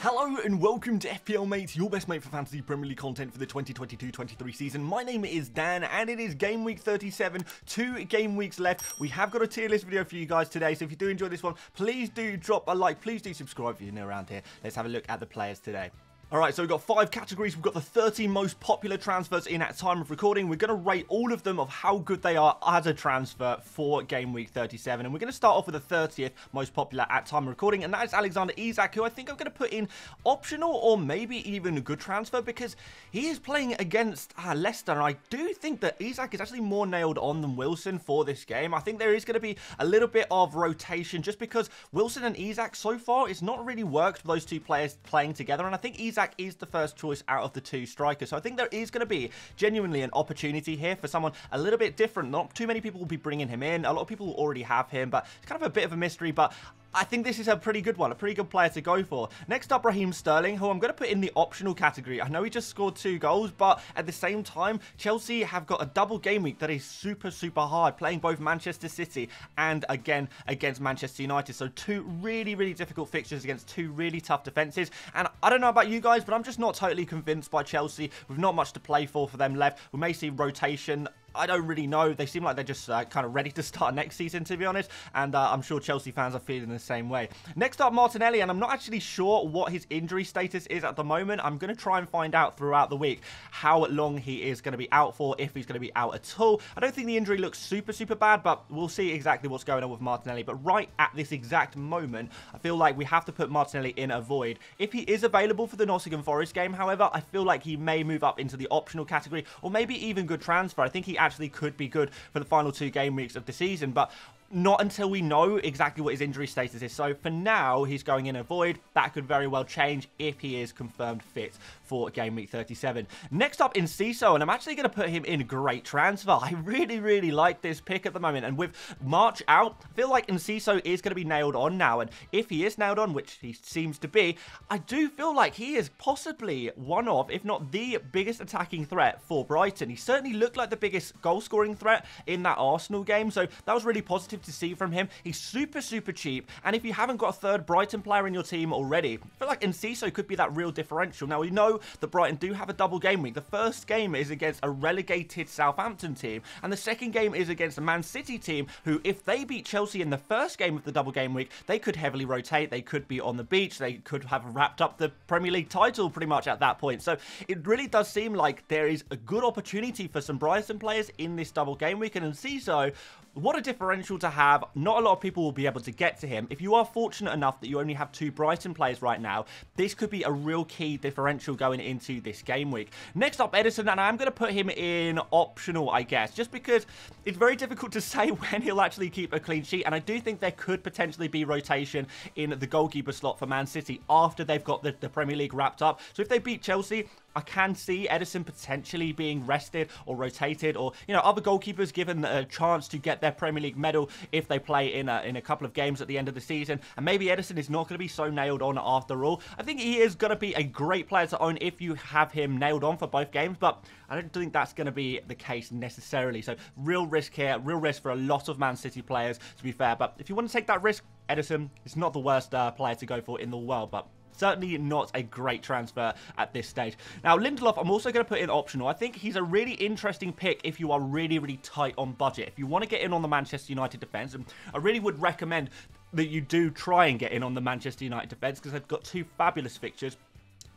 Hello and welcome to FPL Mate, your best mate for fantasy Premier League content for the 2022-23 season. My name is Dan and it is Game Week 37, 2 game weeks left. We have got a tier list video for you guys today, so if you do enjoy this one, please do drop a like, please do subscribe if you're new around here. Let's have a look at the players today. Alright, so we've got 5 categories. We've got the 30 most popular transfers in at time of recording. We're going to rate all of them of how good they are as a transfer for Game Week 37. And we're going to start off with the 30th most popular at time of recording. And that is Alexander Isak, who I think I'm going to put in optional or maybe even a good transfer because he is playing against Leicester. And I do think that Isak is actually more nailed on than Wilson for this game. I think there is going to be a little bit of rotation just because Wilson and Isak so far, it's not really worked for those two players playing together. And I think Isak is the first choice out of the 2 strikers. So I think there is going to be genuinely an opportunity here for someone a little bit different. Not too many people will be bringing him in. A lot of people already have him, but it's kind of a bit of a mystery. But I think this is a pretty good one, a pretty good player to go for. Next up, Raheem Sterling, who I'm going to put in the optional category. I know he just scored 2 goals, but at the same time, Chelsea have got a double game week that is super, super hard, playing both Manchester City and again against Manchester United. So 2 really, really difficult fixtures against 2 really tough defenses. And I don't know about you guys, but I'm just not totally convinced by Chelsea. We've not much to play for them left. We may see rotation. I don't really know. They seem like they're just kind of ready to start next season, to be honest. And I'm sure Chelsea fans are feeling the same way. Next up, Martinelli. And I'm not actually sure what his injury status is at the moment. I'm going to try and find out throughout the week how long he is going to be out for, if he's going to be out at all. I don't think the injury looks super, super bad, but we'll see exactly what's going on with Martinelli. But right at this exact moment, I feel like we have to put Martinelli in a void. If he is available for the Nottingham Forest game, however, I feel like he may move up into the optional category or maybe even good transfer. I think he actually could be good for the final 2 game weeks of the season, but not until we know exactly what his injury status is. So for now, he's going in a void. That could very well change if he is confirmed fit for Game Week 37. Next up, Enciso, and I'm actually going to put him in great transfer. I really, really like this pick at the moment. And with March out, I feel like Enciso is going to be nailed on now. And if he is nailed on, which he seems to be, I do feel like he is possibly one of, if not the biggest attacking threat for Brighton. He certainly looked like the biggest goal-scoring threat in that Arsenal game. So that was really positive to see from him. He's super, super cheap. And if you haven't got a third Brighton player in your team already, I feel like Enciso could be that real differential. Now, we know that Brighton do have a double game week. The first game is against a relegated Southampton team, and the second game is against a Man City team who, if they beat Chelsea in the first game of the double game week, they could heavily rotate. They could be on the beach. They could have wrapped up the Premier League title pretty much at that point. So it really does seem like there is a good opportunity for some Brighton players in this double game week, and Enciso, what a differential to have. Not a lot of people will be able to get to him. If you are fortunate enough that you only have 2 Brighton players right now, this could be a real key differential going into this game week. Next up, Edison, and I'm going to put him in optional, I guess, just because it's very difficult to say when he'll actually keep a clean sheet, and I do think there could potentially be rotation in the goalkeeper slot for Man City after they've got the Premier League wrapped up. So if they beat Chelsea, I can see Edison potentially being rested or rotated, or, you know, other goalkeepers given a chance to get their Premier League medal if they play in a couple of games at the end of the season. And maybe Edison is not going to be so nailed on after all. I think he is going to be a great player to own if you have him nailed on for both games, but I don't think that's going to be the case necessarily. So real risk here, real risk for a lot of Man City players, to be fair. But if you want to take that risk, Edison is not the worst player to go for in the world, but certainly not a great transfer at this stage. Now, Lindelof, I'm also going to put in optional. I think he's a really interesting pick if you are really, really tight on budget. If you want to get in on the Manchester United defence, and I really would recommend that you do try and get in on the Manchester United defence because they've got 2 fabulous fixtures.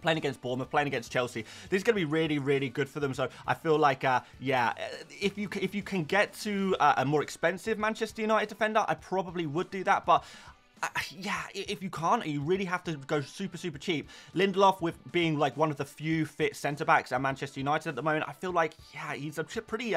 Playing against Bournemouth, playing against Chelsea. This is going to be really, really good for them. So I feel like, yeah, if you can get to a more expensive Manchester United defender, I probably would do that. But yeah, if you can't, you really have to go super, super cheap. Lindelof, with being like one of the few fit centre-backs at Manchester United at the moment, I feel like, yeah, he's a pretty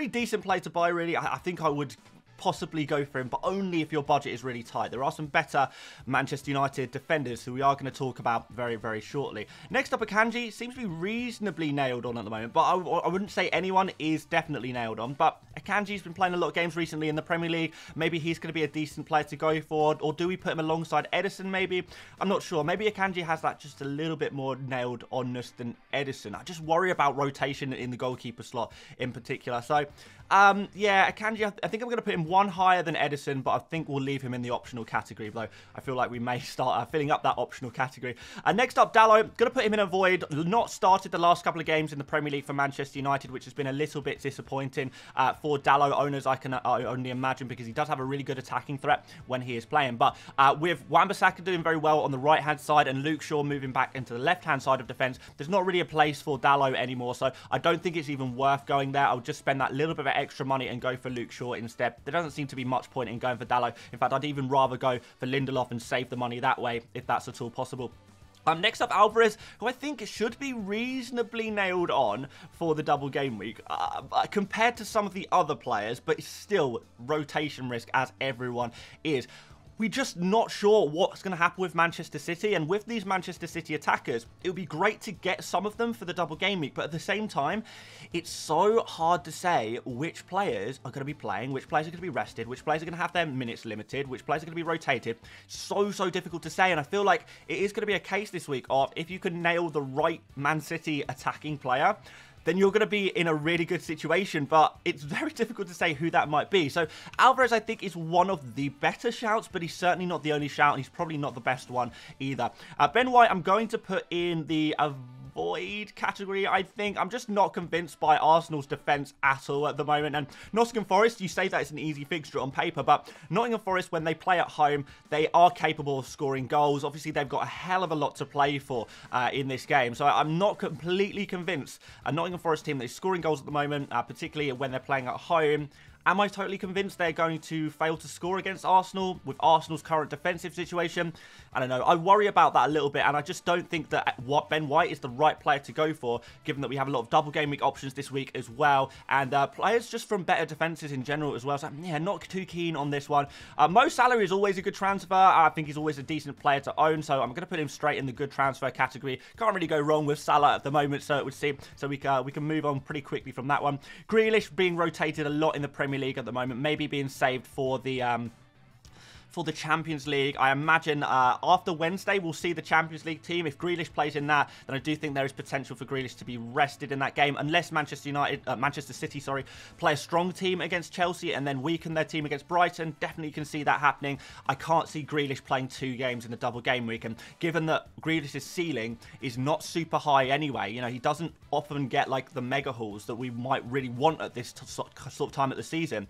decent player to buy, really. I think I would possibly go for him, but only if your budget is really tight. There are some better Manchester United defenders who we are going to talk about very, very shortly. Next up, Akanji seems to be reasonably nailed on at the moment, but I wouldn't say anyone is definitely nailed on. But Akanji's been playing a lot of games recently in the Premier League. Maybe he's going to be a decent player to go for, or do we put him alongside Edison maybe? I'm not sure. Maybe Akanji has that just a little bit more nailed onness than Edison. I just worry about rotation in the goalkeeper slot in particular. So Yeah, Akanji, I think I'm going to put him one higher than Edison, but I think we'll leave him in the optional category, though I feel like we may start filling up that optional category. Next up, Dalot, going to put him in a void. Not started the last couple of games in the Premier League for Manchester United, which has been a little bit disappointing for Dalot owners, I can only imagine, because he does have a really good attacking threat when he is playing. But with Wan-Bissaka doing very well on the right-hand side and Luke Shaw moving back into the left-hand side of defence, there's not really a place for Dalot anymore, so I don't think it's even worth going there. I'll just spend that little bit of extra money and go for Luke Shaw instead. There doesn't seem to be much point in going for Dalot. In fact, I'd even rather go for Lindelof and save the money that way, if that's at all possible. Next up, Alvarez, who I think should be reasonably nailed on for the double game week compared to some of the other players, but it's still rotation risk, as everyone is. We're just not sure what's going to happen with Manchester City, and with these Manchester City attackers, it would be great to get some of them for the double game week, but at the same time, it's so hard to say which players are going to be playing, which players are going to be rested, which players are going to have their minutes limited, which players are going to be rotated. So difficult to say, and I feel like it is going to be a case this week of if you can nail the right Man City attacking player, then you're going to be in a really good situation, but it's very difficult to say who that might be. So Alvarez, I think, is one of the better shouts, but he's certainly not the only shout, and he's probably not the best one either. Ben White, I'm going to put in the avoid category, I think. I'm just not convinced by Arsenal's defence at all at the moment. And Nottingham Forest, you say that it's an easy fixture on paper, but Nottingham Forest, when they play at home, they are capable of scoring goals. Obviously, they've got a hell of a lot to play for in this game. So I'm not completely convinced a Nottingham Forest team that is scoring goals at the moment, particularly when they're playing at home. Am I totally convinced they're going to fail to score against Arsenal with Arsenal's current defensive situation? I don't know. I worry about that a little bit, and I just don't think that Ben White is the right player to go for, given that we have a lot of double game week options this week as well, and players just from better defenses in general as well. So, yeah, not too keen on this one. Mo Salah is always a good transfer. I think he's always a decent player to own, so I'm going to put him straight in the good transfer category. Can't really go wrong with Salah at the moment, so it would seem. So we can move on pretty quickly from that one. Grealish being rotated a lot in the Premier League at the moment, maybe being saved for the Champions League. I imagine after Wednesday, we'll see the Champions League team. If Grealish plays in that, then I do think there is potential for Grealish to be rested in that game, unless Manchester City, play a strong team against Chelsea and then weaken their team against Brighton. Definitely can see that happening. I can't see Grealish playing 2 games in the double game week, and given that Grealish's ceiling is not super high anyway, you know, he doesn't often get like the mega hauls that we might really want at this sort of time of the season.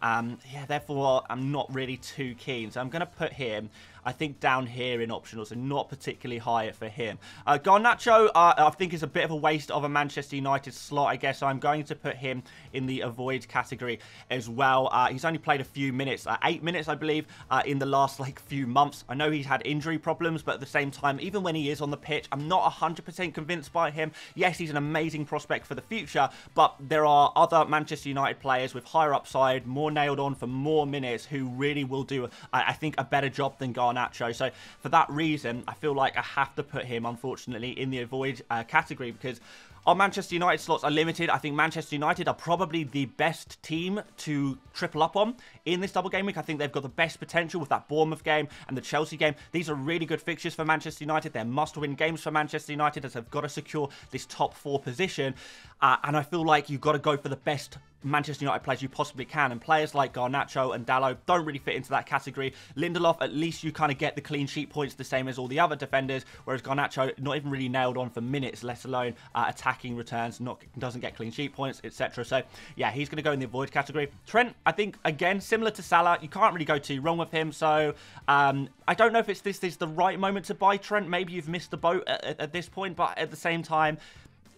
Yeah, therefore, I'm not really too keen. So I'm going to put him, I think, down here in optional, so not particularly high for him. Garnacho, I think, is a bit of a waste of a Manchester United slot, I guess. So I'm going to put him in the avoid category as well. He's only played a few minutes, 8 minutes, I believe, in the last few months. I know he's had injury problems, but at the same time, even when he is on the pitch, I'm not 100% convinced by him. Yes, he's an amazing prospect for the future, but there are other Manchester United players with higher upside, more nailed on for more minutes, who really will do, I think, a better job than Garnacho. So for that reason, I feel like I have to put him, unfortunately, in the avoid category, because our Manchester United slots are limited. I think Manchester United are probably the best team to triple up on in this double game week. I think they've got the best potential with that Bournemouth game and the Chelsea game. These are really good fixtures for Manchester United. They're must-win games for Manchester United, as they've got to secure this top 4 position. And I feel like you've got to go for the best Manchester United players you possibly can, and players like Garnacho and Dalot don't really fit into that category. Lindelof, at least you kind of get the clean sheet points the same as all the other defenders, whereas Garnacho not even really nailed on for minutes, let alone attacking returns, doesn't get clean sheet points, etc. So yeah, he's going to go in the avoid category. Trent, I think, again, similar to Salah, you can't really go too wrong with him. So I don't know if this is the right moment to buy Trent. Maybe you've missed the boat at this point, but at the same time,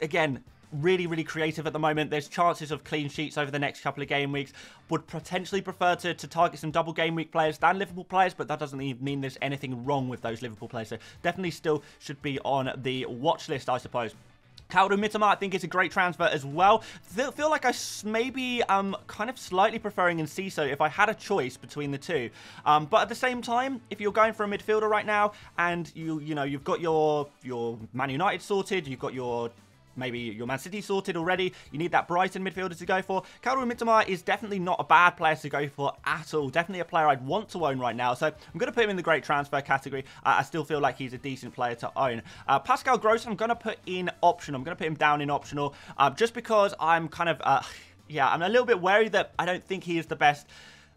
again, really creative at the moment. There's chances of clean sheets over the next couple of game weeks. Would potentially prefer to target some double game week players than Liverpool players, but that doesn't even mean there's anything wrong with those Liverpool players. So definitely still should be on the watch list, I suppose. Caldo Mitoma, I think, is a great transfer as well. Feel like I maybe kind of slightly preferring Enciso if I had a choice between the two. But at the same time, if you're going for a midfielder right now and you've got your Man United sorted, you've got maybe your Man City sorted already, you need that Brighton midfielder to go for. Caldo Mitoma is definitely not a bad player to go for at all. Definitely a player I'd want to own right now. So I'm going to put him in the great transfer category. I still feel like he's a decent player to own. Pascal Gross, I'm going to put in optional. I'm going to put him down in optional just because I'm kind of yeah, I'm a little bit wary that I don't think he is the best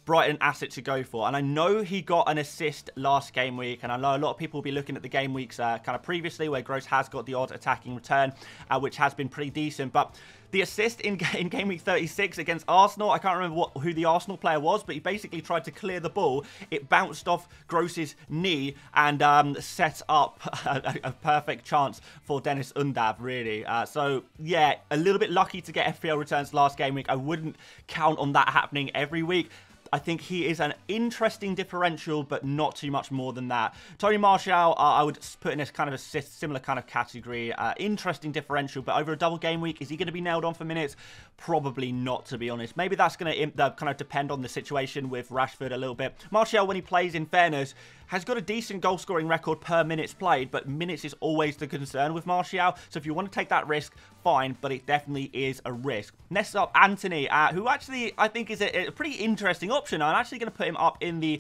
Brighton asset to go for. And I know he got an assist last game week, and I know a lot of people will be looking at the game weeks kind of previously where Gross has got the odd attacking return, which has been pretty decent. But the assist in game week 36 against Arsenal, I can't remember who the Arsenal player was, but he basically tried to clear the ball. It bounced off Gross's knee and set up a perfect chance for Dennis Undav, really. So, yeah, a little bit lucky to get FPL returns last game week. I wouldn't count on that happening every week. I think he is an interesting differential, but not too much more than that. Tony Martial, I would put in a kind of a similar kind of category. Interesting differential, but over a double game week, is he going to be nailed on for minutes? Probably not, to be honest. Maybe that's going to kind of depend on the situation with Rashford a little bit. Martial, when he plays, in fairness, has got a decent goal-scoring record per minutes played, but minutes is always the concern with Martial. So if you want to take that risk, fine, but it definitely is a risk. Next up, Anthony, who actually I think is a pretty interesting option. I'm actually going to put him up in the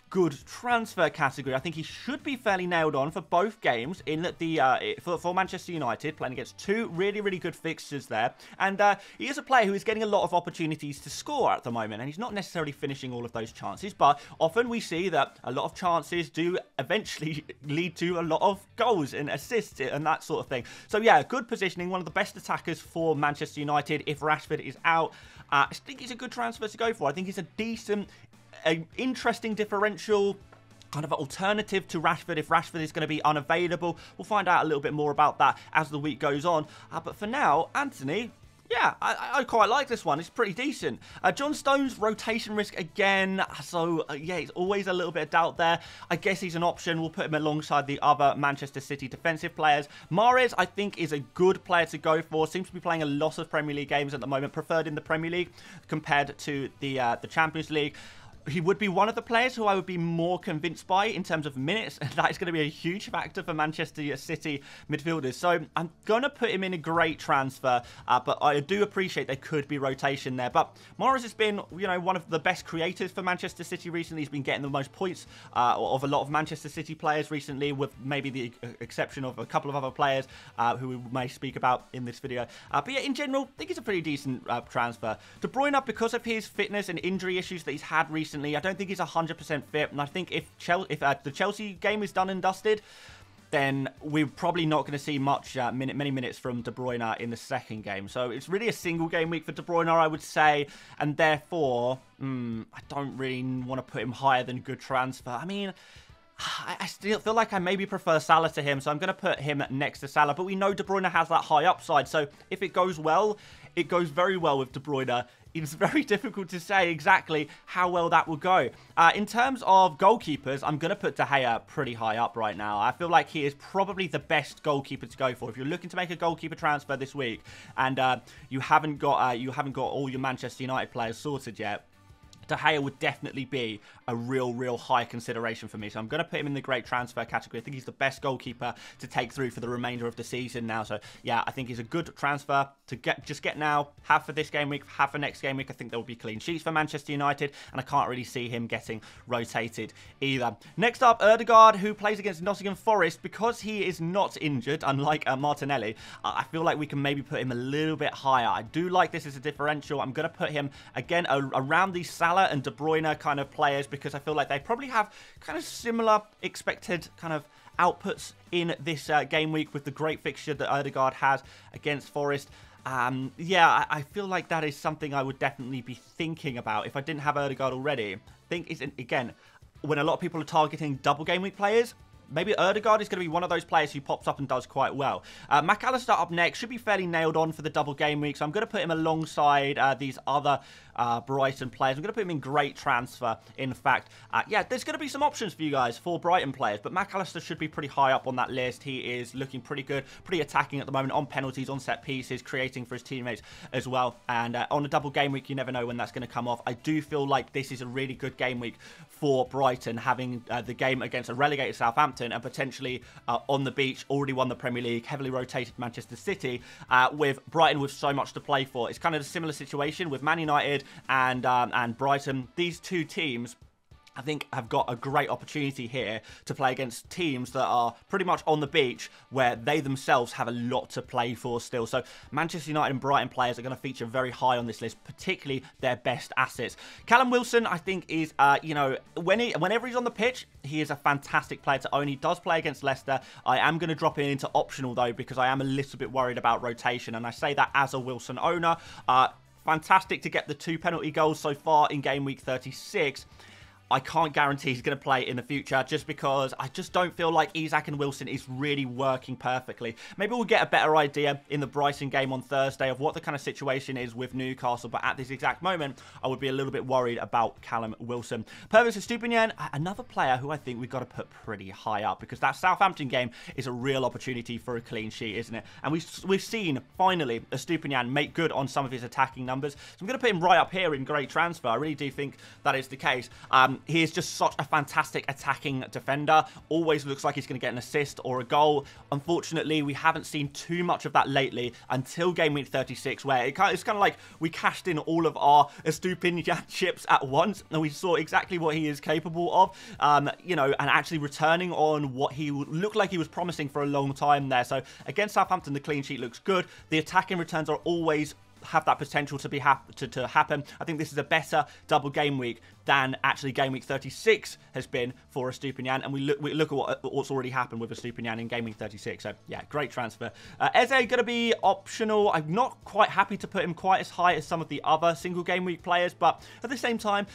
good transfer category. I think he should be fairly nailed on for both games in the for Manchester United, playing against two really, really good fixtures there. And he is a player who is getting a lot of opportunities to score at the moment, and he's not necessarily finishing all of those chances, but often we see that a lot of chances do eventually lead to a lot of goals and assists and that sort of thing. So yeah, good positioning, one of the best attackers for Manchester United if Rashford is out. I think he's a good transfer to go for. I think he's a decent, an interesting differential kind of alternative to Rashford if Rashford is going to be unavailable. We'll find out a little bit more about that as the week goes on. But for now, Anthony, yeah, I quite like this one. It's pretty decent. John Stones, rotation risk again. So, yeah, it's always a little bit of doubt there. I guess he's an option. We'll put him alongside the other Manchester City defensive players. Mahrez, I think, is a good player to go for. Seems to be playing a lot of Premier League games at the moment, preferred in the Premier League compared to the Champions League. He would be one of the players who I would be more convinced by in terms of minutes. That is going to be a huge factor for Manchester City midfielders. So I'm going to put him in a great transfer, but I do appreciate there could be rotation there. But Mahrez has been, you know, one of the best creators for Manchester City recently. He's been getting the most points of a lot of Manchester City players recently, with maybe the exception of a couple of other players who we may speak about in this video. But yeah, in general, I think it's a pretty decent transfer. De Bruyne, because of his fitness and injury issues that he's had recently, I don't think he's 100% fit, and I think if the Chelsea game is done and dusted, then we're probably not going to see much many minutes from De Bruyne in the second game. So it's really a single game week for De Bruyne, I would say, and therefore I don't really want to put him higher than good transfer. I mean, I still feel like I maybe prefer Salah to him, so I'm going to put him next to Salah. But we know De Bruyne has that high upside, so if it goes well, it goes very well with De Bruyne. It's very difficult to say exactly how well that will go. In terms of goalkeepers, I'm going to put De Gea pretty high up right now. I feel like he is probably the best goalkeeper to go for. If you're looking to make a goalkeeper transfer this week and you haven't got all your Manchester United players sorted yet, De Gea would definitely be a real high consideration for me. So I'm going to put him in the great transfer category. I think he's the best goalkeeper to take through for the remainder of the season now. So yeah, I think he's a good transfer to get now, have for this game week, have for next game week. I think there will be clean sheets for Manchester United, and I can't really see him getting rotated either. Next up, Ødegaard, who plays against Nottingham Forest. Because he is not injured, unlike Martinelli, I feel like we can maybe put him a little bit higher. I do like this as a differential. I'm going to put him, again, around the Salah and De Bruyne kind of players, because I feel like they probably have kind of similar expected kind of outputs in this game week with the great fixture that Ødegaard has against Forest. Yeah, I feel like that is something I would definitely be thinking about if I didn't have Ødegaard already. I think, again, when a lot of people are targeting double game week players, maybe Ødegaard is going to be one of those players who pops up and does quite well. McAllister up next should be fairly nailed on for the double game week, so I'm going to put him alongside these other Brighton players. I'm going to put him in great transfer, in fact. Yeah, there's going to be some options for you guys for Brighton players, but McAllister should be pretty high up on that list. He is looking pretty good, pretty attacking at the moment, on penalties, on set pieces, creating for his teammates as well. And on a double game week, you never know when that's going to come off. I do feel like this is a really good game week for Brighton, having the game against a relegated Southampton and potentially on the beach, already won the Premier League, heavily rotated Manchester City, with Brighton with so much to play for. It's kind of a similar situation with Man United and Brighton. These two teams I think have got a great opportunity here to play against teams that are pretty much on the beach, where they themselves have a lot to play for still. So Manchester United and Brighton players are going to feature very high on this list, particularly their best assets. Callum Wilson, I think, is, you know, whenever he's on the pitch, he is a fantastic player to own. He does play against Leicester. I am going to drop him into optional, though, because I am a little bit worried about rotation, and I say that as a Wilson owner. Fantastic to get the 2 penalty goals so far in game week 36. I can't guarantee he's going to play in the future, just because I just don't feel like Isak and Wilson is really working perfectly. Maybe we'll get a better idea in the Brighton game on Thursday of what the kind of situation is with Newcastle, but at this exact moment, I would be a little bit worried about Callum Wilson. Pervis Estupiñán, another player who I think we've got to put pretty high up, because that Southampton game is a real opportunity for a clean sheet, isn't it? And we've seen, finally, Estupiñán make good on some of his attacking numbers. So I'm going to put him right up here in great transfer. I really do think that is the case. He is just such a fantastic attacking defender. Always looks like he's going to get an assist or a goal. Unfortunately, we haven't seen too much of that lately until game week 36, where it's kind of like we cashed in all of our Estupiñán chips at once, and we saw exactly what he is capable of, you know, and actually returning on what he looked like he was promising for a long time there. So against Southampton, the clean sheet looks good. The attacking returns are always have that potential to be to happen. I think this is a better double game week than actually game week 36 has been for Estupiñán, and we look at what's already happened with Estupiñán in game week 36. So yeah, great transfer. Eze going to be optional. I'm not quite happy to put him quite as high as some of the other single game week players, but at the same time,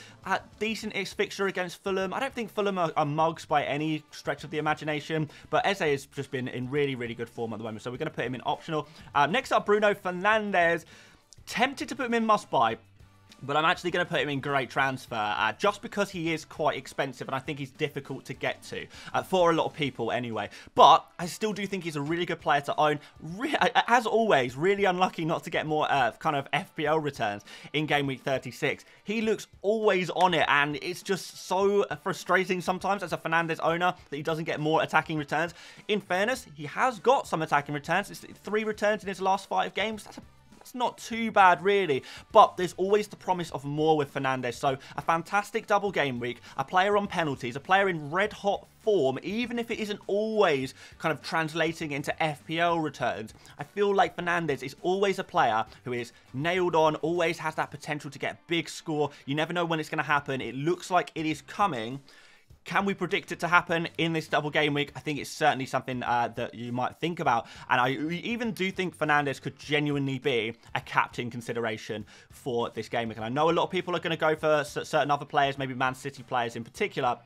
decent fixture against Fulham. I don't think Fulham are mugs by any stretch of the imagination, but Eze has just been in really, really good form at the moment, so we're going to put him in optional. Next up, Bruno Fernandes. Tempted to put him in must-buy, but I'm actually going to put him in great transfer, just because he is quite expensive, and I think he's difficult to get to, for a lot of people anyway. But I still do think he's a really good player to own. As always, really unlucky not to get more kind of FPL returns in game week 36. He looks always on it, and it's just so frustrating sometimes as a Fernandes owner that he doesn't get more attacking returns. In fairness, he has got some attacking returns. It's 3 returns in his last 5 games. That's not too bad, really, but there's always the promise of more with Fernandes. So a fantastic double game week, a player on penalties, a player in red hot form, even if it isn't always kind of translating into FPL returns. I feel like Fernandes is always a player who is nailed on, always has that potential to get a big score. You never know when it's going to happen. It looks like it is coming. Can we predict it to happen in this double game week? I think it's certainly something that you might think about. And I even do think Fernandes could genuinely be a captain consideration for this game week. And I know a lot of people are going to go for certain other players, maybe Man City players in particular.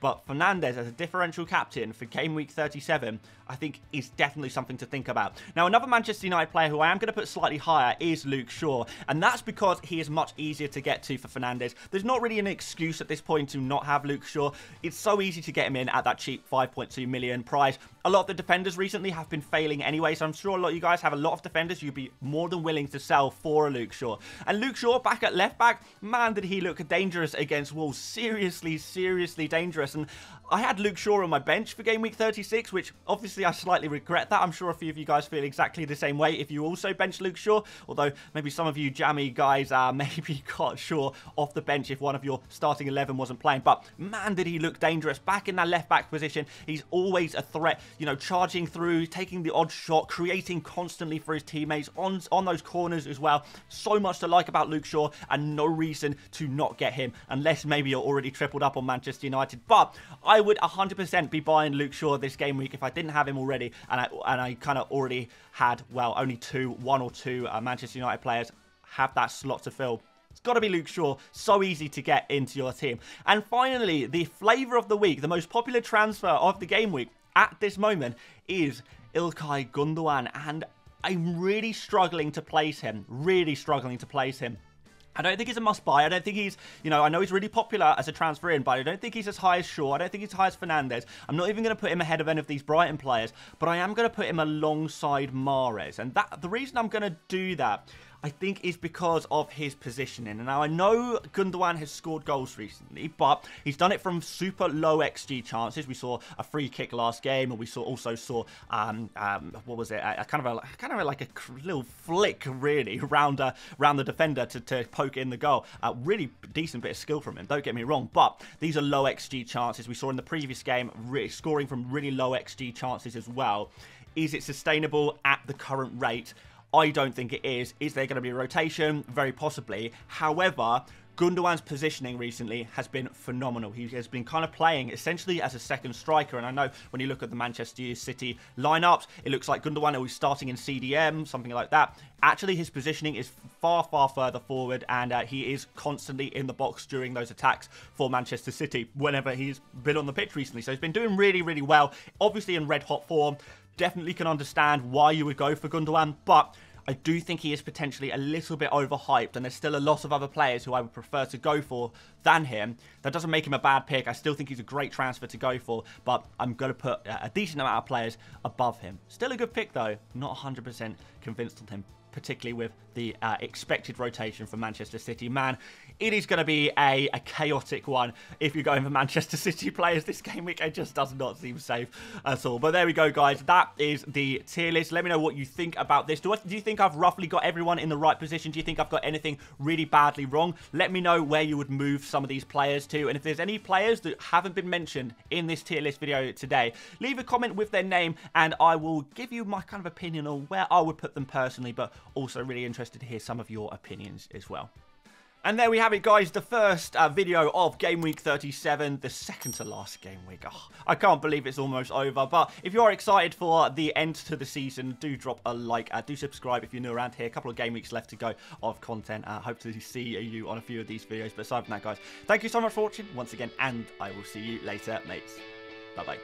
But Fernandes as a differential captain for game week 37, I think is definitely something to think about. Now, another Manchester United player who I am going to put slightly higher is Luke Shaw. And that's because he is much easier to get to for Fernandes. There's not really an excuse at this point to not have Luke Shaw. It's so easy to get him in at that cheap 5.2 million price. A lot of the defenders recently have been failing anyway, so I'm sure a lot of you guys have a lot of defenders you'd be more than willing to sell for a Luke Shaw. And Luke Shaw back at left back, man, did he look dangerous against Wolves. Seriously, seriously dangerous. And I had Luke Shaw on my bench for game week 36, which obviously I slightly regret that. I'm sure a few of you guys feel exactly the same way if you also bench Luke Shaw, although maybe some of you jammy guys maybe got Shaw off the bench if one of your starting 11 wasn't playing. But man, did he look dangerous back in that left back position. He's always a threat, you know, charging through, taking the odd shot, creating constantly for his teammates on those corners as well. So much to like about Luke Shaw, and no reason to not get him unless maybe you're already tripled up on Manchester United. But I would 100% be buying Luke Shaw this game week if I didn't have him already, and I kind of already had, well, only one or two Manchester United players have that slot to fill. It's got to be Luke Shaw. So easy to get into your team. And finally, the flavour of the week, the most popular transfer of the game week at this moment is Ilkay Gundogan, and I'm really struggling to place him. I don't think he's a must-buy. I don't think he's, you know, I know he's really popular as a transfer in, but I don't think he's as high as Shaw. I don't think he's as high as Fernandes. I'm not even going to put him ahead of any of these Brighton players, but I am going to put him alongside Mahrez. And the reason I'm going to do that, I think is because of his positioning. And now I know Gundogan has scored goals recently, but he's done it from super low XG chances. We saw a free kick last game, and we also saw what was it? A kind of like a little flick really round the defender to poke in the goal. Really decent bit of skill from him. Don't get me wrong, but these are low XG chances. We saw in the previous game scoring from really low XG chances as well. Is it sustainable at the current rate? I don't think it is. Is there going to be a rotation? Very possibly. However, Gundogan's positioning recently has been phenomenal. He has been kind of playing essentially as a second striker. And I know when you look at the Manchester City lineups, it looks like Gundogan is starting in CDM, something like that. Actually, his positioning is far, far further forward, and he is constantly in the box during those attacks for Manchester City whenever he's been on the pitch recently. So he's been doing really, really well. Obviously in red-hot form. Definitely can understand why you would go for Gundogan, but I do think he is potentially a little bit overhyped, and there's still a lot of other players who I would prefer to go for than him. That doesn't make him a bad pick. I still think he's a great transfer to go for, but I'm going to put a decent amount of players above him. Still a good pick, though. Not 100% convinced on him, particularly with the expected rotation for Manchester City. Man, it is going to be a chaotic one if you're going for Manchester City players this game week. It just does not seem safe at all. But there we go, guys. That is the tier list. Let me know what you think about this. Do you think I've roughly got everyone in the right position? Do you think I've got anything really badly wrong? Let me know where you would move some of these players to. And if there's any players that haven't been mentioned in this tier list video today, leave a comment with their name and I will give you my kind of opinion on where I would put them personally, but also really interested to hear some of your opinions as well. And there we have it, guys, the first video of Game Week 37, the second to last game week. Oh, I can't believe it's almost over, but if you're excited for the end to the season, do drop a like, do subscribe if you're new around here. A couple of game weeks left to go of content. Hope to see you on a few of these videos, but aside from that, guys, thank you so much for watching once again, and I will see you later, mates. Bye-bye.